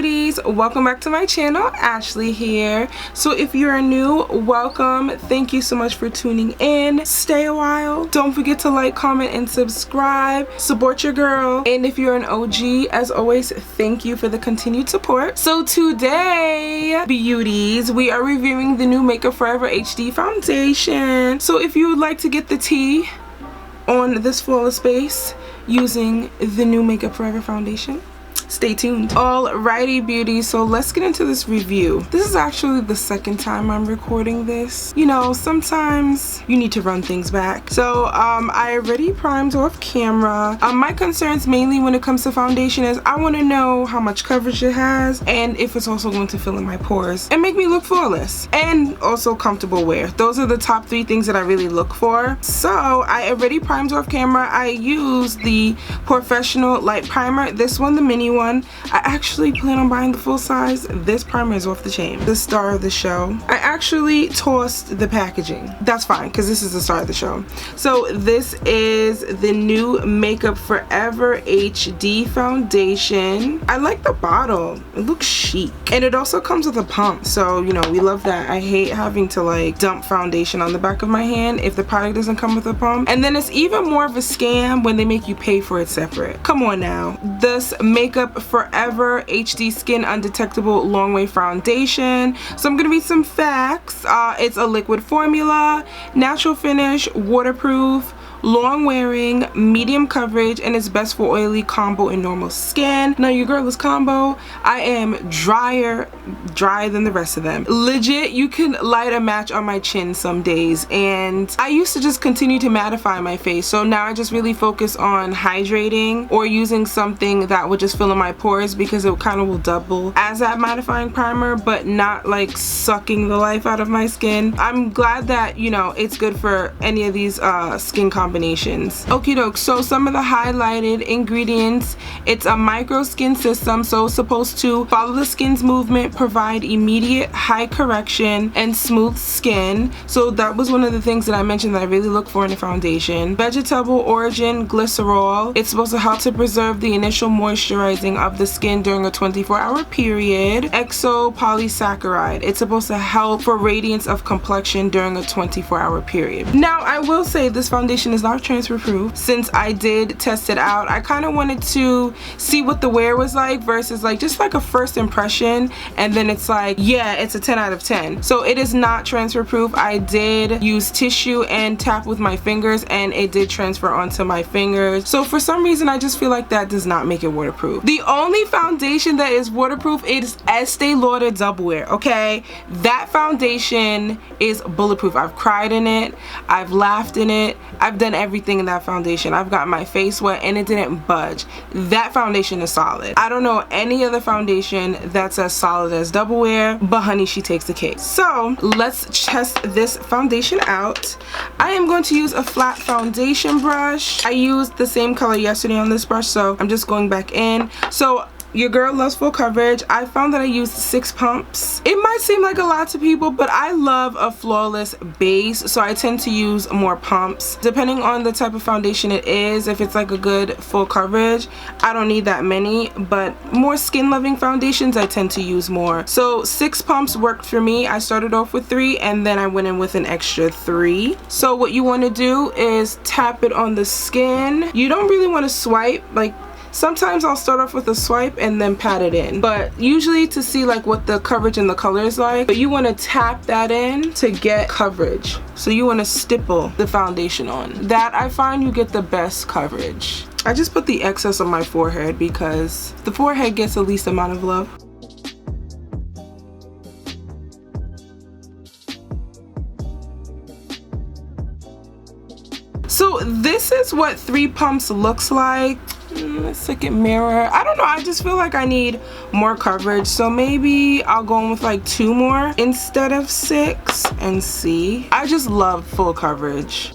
beauties, welcome back to my channel. Ashley here. So if you're new, welcome. Thank you so much for tuning in. Stay a while. Don't forget to like, comment, and subscribe. Support your girl. And if you're an OG, as always, thank you for the continued support. So today, beauties, we are reviewing the new Makeup Forever HD foundation. So if you would like to get the tea on this flawless base using the new Makeup Forever foundation, stay tuned. Alrighty, beauty, so let's get into this review. This is actually the second time I'm recording this. You know, sometimes you need to run things back. So I already primed off camera. My concerns mainly when it comes to foundation is I want to know how much coverage it has and if it's also going to fill in my pores and make me look flawless and also comfortable wear. Those are the top three things that I really look for. So I already primed off camera. I used the Professional Light Primer, this one, the mini one. I actually plan on buying the full size. This primer is off the chain. The star of the show. I actually tossed the packaging. That's fine because this is the star of the show. So this is the new Makeup Forever HD foundation. I like the bottle. It looks chic. And it also comes with a pump. So, you know, we love that. I hate having to like dump foundation on the back of my hand if the product doesn't come with a pump. And then it's even more of a scam when they make you pay for it separate. Come on now. This Makeup Forever HD Skin Undetectable Long Way Foundation. So I'm gonna read some facts. It's a liquid formula, natural finish, waterproof, long wearing, medium coverage, and it's best for oily, combo, and normal skin. Now your girl is combo. I am drier than the rest of them. Legit, you can light a match on my chin some days, and I used to just continue to mattify my face, so now I just really focus on hydrating or using something that would just fill in my pores because it kind of will double as that mattifying primer but not like sucking the life out of my skin. I'm glad that, you know, it's good for any of these skin combinations. Okie doke, so some of the highlighted ingredients: it's a micro skin system, so it's supposed to follow the skin's movement, provide immediate high correction, and smooth skin. So that was one of the things that I mentioned that I really look for in a foundation. Vegetable origin glycerol. It's supposed to help to preserve the initial moisturizing of the skin during a 24-hour period. Exopolysaccharide. It's supposed to help for radiance of complexion during a 24-hour period. Now I will say this foundation is not transfer proof. Since I did test it out, I kind of wanted to see what the wear was like versus like just like a first impression, and then it's like, yeah, it's a 10 out of 10. So it is not transfer proof. I did use tissue and tap with my fingers and it did transfer onto my fingers. So for some reason I just feel like that does not make it waterproof. The only foundation that is waterproof is Estee Lauder Double Wear, okay? That foundation is bulletproof. I've cried in it, I've laughed in it, I've done everything in that foundation. I've got my face wet and it didn't budge. That foundation is solid. I don't know any other foundation that's as solid as Double Wear, but honey, she takes the cake. So let's test this foundation out. I am going to use a flat foundation brush. I used the same color yesterday on this brush, so I'm just going back in. So your girl loves full coverage. I found that I used 6 pumps. It might seem like a lot to people, but I love a flawless base, so I tend to use more pumps. Depending on the type of foundation it is, if it's like a good full coverage, I don't need that many, but more skin loving foundations, I tend to use more. So 6 pumps worked for me. I started off with 3 and then I went in with an extra 3. So what you want to do is tap it on the skin. You don't really want to swipe. Like, sometimes I'll start off with a swipe and then pat it in, but usually to see like what the coverage and the color is like. But you want to tap that in to get coverage. So you want to stipple the foundation on. That I find you get the best coverage. I just put the excess on my forehead because the forehead gets the least amount of love. So this is what 3 pumps looks like. Let's look at mirror. I don't know, I just feel like I need more coverage, so maybe I'll go in with like 2 more instead of 6 and see. I just love full coverage.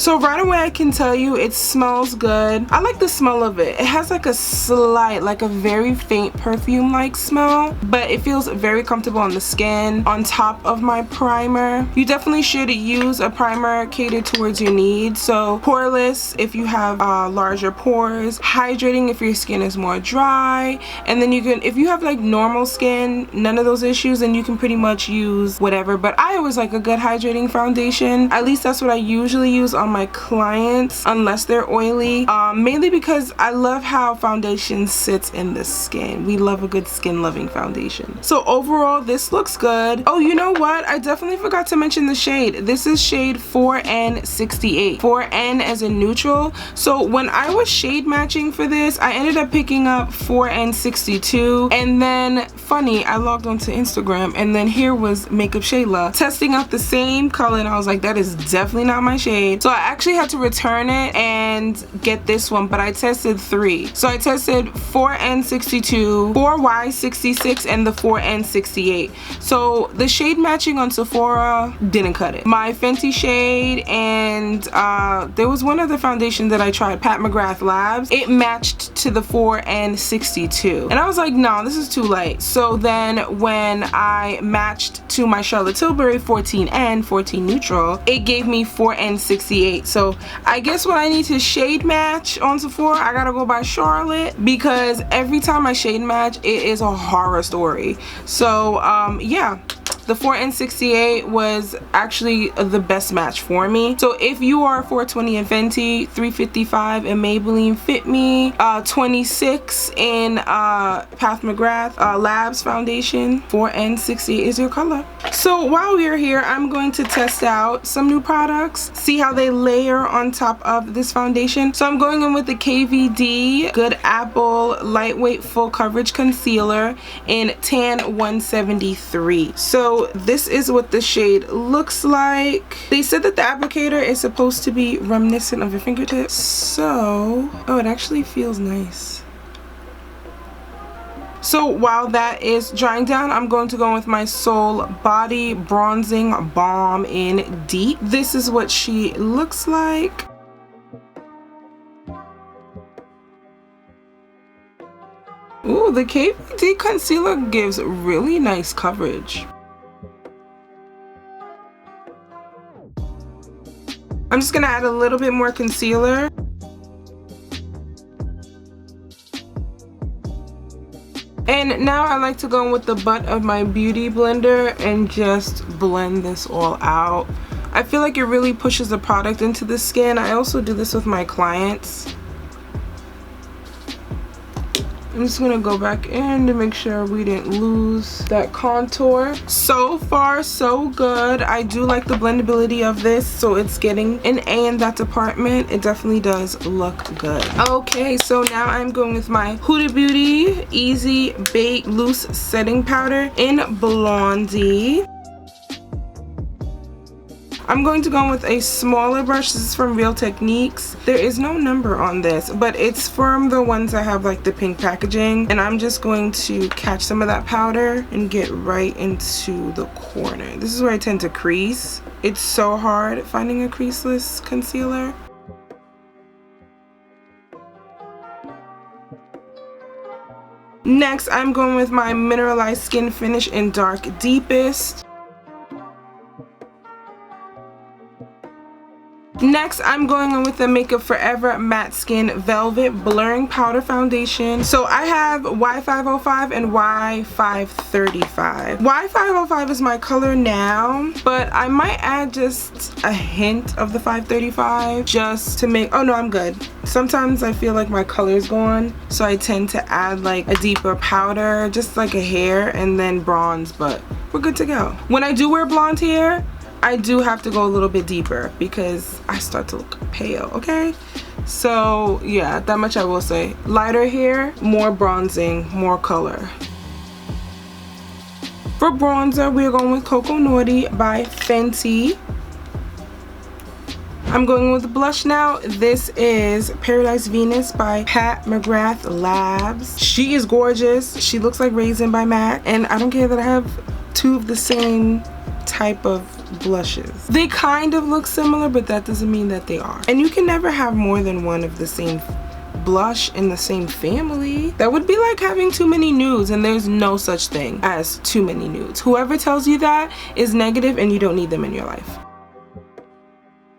So right away I can tell you it smells good. I like the smell of it. It has like a slight, like a very faint perfume like smell, but it feels very comfortable on the skin. On top of my primer, you definitely should use a primer catered towards your needs. So poreless if you have larger pores, hydrating if your skin is more dry, and then you can, if you have like normal skin, none of those issues, then you can pretty much use whatever. But I always like a good hydrating foundation. At least that's what I usually use on my clients unless they're oily, mainly because I love how foundation sits in the skin. We love a good skin loving foundation. So overall this looks good. Oh, you know what, I definitely forgot to mention the shade. This is shade 4N68. 4N as a neutral. So when I was shade matching for this, I ended up picking up 4N62, and then funny, I logged onto Instagram and then here was Makeup Shayla testing out the same color, and I was like, that is definitely not my shade. So I actually had to return it and get this one, but I tested 3. So I tested 4N62, 4Y66, and the 4N68. So the shade matching on Sephora didn't cut it. My Fenty shade and there was one other foundation that I tried, Pat McGrath Labs. It matched to the 4N62. And I was like, no, this is too light. So then when I matched to my Charlotte Tilbury 14N, 14 neutral, it gave me 4N68. So I guess when I need to shade match on Sephora, I gotta go by Charlotte, because every time I shade match, it is a horror story. So yeah, the 4N68 was actually the best match for me. So if you are 420 in Fenty, 355 in Maybelline Fit Me, 26 in Pat McGrath Labs foundation, 4N68 is your color. So while we're here, I'm going to test out some new products, see how they layer on top of this foundation. So I'm going in with the KVD Good Apple Lightweight Full Coverage Concealer in Tan 173. So this is what the shade looks like. They said that the applicator is supposed to be reminiscent of your fingertips. So, oh, it actually feels nice. So while that is drying down, I'm going to go with my Soul Body Bronzing Balm in Deep. This is what she looks like. Ooh, the KVD concealer gives really nice coverage. I'm just gonna add a little bit more concealer. And now I like to go in with the butt of my beauty blender and just blend this all out. I feel like it really pushes the product into the skin. I also do this with my clients. I'm just gonna go back in to make sure we didn't lose that contour. So far so good. I do like the blendability of this, so it's getting an A in that department. It definitely does look good. Okay, so now I'm going with my Huda Beauty Easy Bake Loose Setting Powder in Blondie. I'm going to go with a smaller brush. This is from Real Techniques. There is no number on this, but it's from the ones that have like the pink packaging. And I'm just going to catch some of that powder and get right into the corner. This is where I tend to crease. It's so hard finding a creaseless concealer. Next, I'm going with my Mineralized Skin Finish in Dark Deepest. Next, I'm going on with the Makeup Forever Matte Skin Velvet Blurring Powder Foundation. So I have Y505 and Y535. Y505 is my color now, but I might add just a hint of the 535 just to make, oh no, I'm good. Sometimes I feel like my color's gone, so I tend to add like a deeper powder, just like a hair, and then bronze, but we're good to go. When I do wear blonde hair, I do have to go a little bit deeper because I start to look pale, okay? So yeah, that much I will say. Lighter hair, more bronzing, more color. For bronzer, we're going with Cocoa Naughty by Fenty. I'm going with blush now. This is Paradise Venus by Pat McGrath Labs. She is gorgeous. She looks like Raisin by MAC, and I don't care that I have two of the same type of blushes. They kind of look similar, but that doesn't mean that they are. And you can never have more than one of the same blush in the same family. That would be like having too many nudes, and there's no such thing as too many nudes. Whoever tells you that is negative and you don't need them in your life.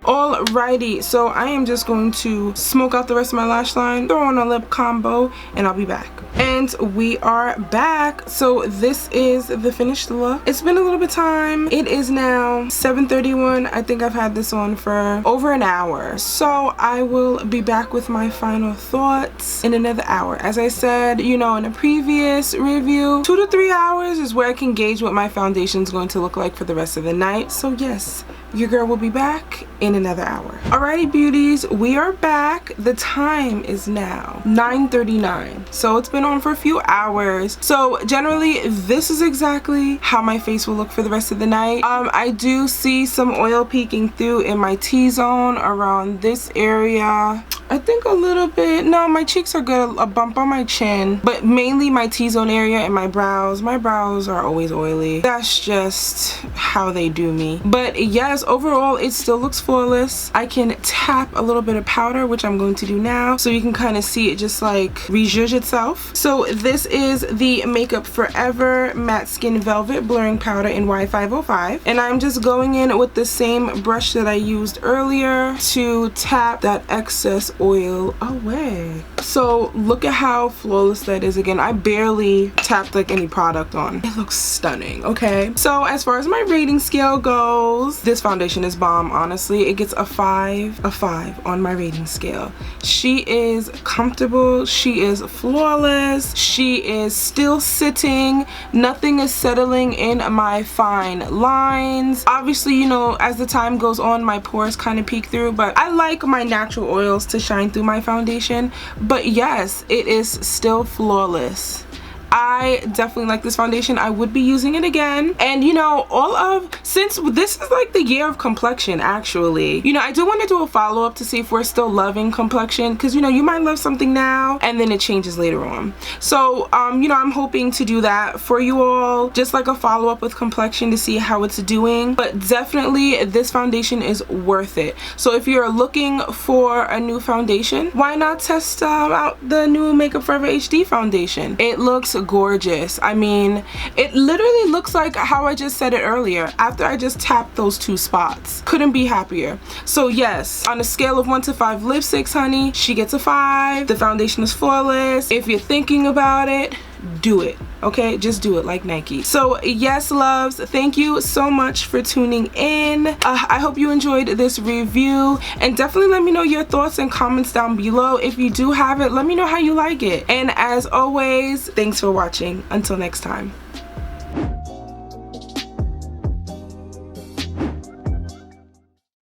Alrighty, so I am just going to smoke out the rest of my lash line, throw on a lip combo, and I'll be back. And we are back. So this is the finished look. It's been a little bit of time. It is now 7:31. I think I've had this on for over an hour. So I will be back with my final thoughts in another hour. As I said, you know, in a previous review, 2 to 3 hours is where I can gauge what my foundation is going to look like for the rest of the night. So yes, your girl will be back in another hour. Alrighty, beauties, we are back. The time is now 9:39. So it's been on for a few hours. So generally, this is exactly how my face will look for the rest of the night. I do see some oil peeking through in my T-zone around this area. I think a little bit. No, my cheeks are good. A bump on my chin, but mainly my T-zone area and my brows. My brows are always oily. That's just how they do me. But yes, overall, it still looks flawless. I can tap a little bit of powder, which I'm going to do now, so you can kind of see it just like rejudge itself. So this is the Makeup Forever Matte Skin Velvet Blurring Powder in Y505, and I'm just going in with the same brush that I used earlier to tap that excess oil away. So look at how flawless that is. Again, I barely tapped like any product on. It looks stunning. Okay, so as far as my rating scale goes, this foundation is bomb. Honestly, it gets a 5 on my rating scale. She is comfortable, she is flawless, she is still sitting, nothing is settling in my fine lines. Obviously, you know, as the time goes on, my pores kind of peek through, but I like my natural oils to shine through my foundation. But yes, it is still flawless. I definitely like this foundation. I would be using it again. And you know, since this is like the year of complexion, actually, you know, I do want to do a follow-up to see if we're still loving complexion, because you know, you might love something now and then it changes later on. So you know, I'm hoping to do that for you all, just like a follow-up with complexion to see how it's doing. But definitely this foundation is worth it. So if you're looking for a new foundation, why not test out the new Makeup Forever HD foundation? It looks gorgeous. I mean, it literally looks like how I just said it earlier after I just tapped those 2 spots. Couldn't be happier. So yes, on a scale of 1 to 5 lipsticks, honey, she gets a 5. The foundation is flawless. If you're thinking about it, do it. Okay, just do it like Nike. So yes, loves, thank you so much for tuning in. I hope you enjoyed this review, and definitely let me know your thoughts and comments down below. If you do have it, let me know how you like it. And as always, thanks for watching. Until next time.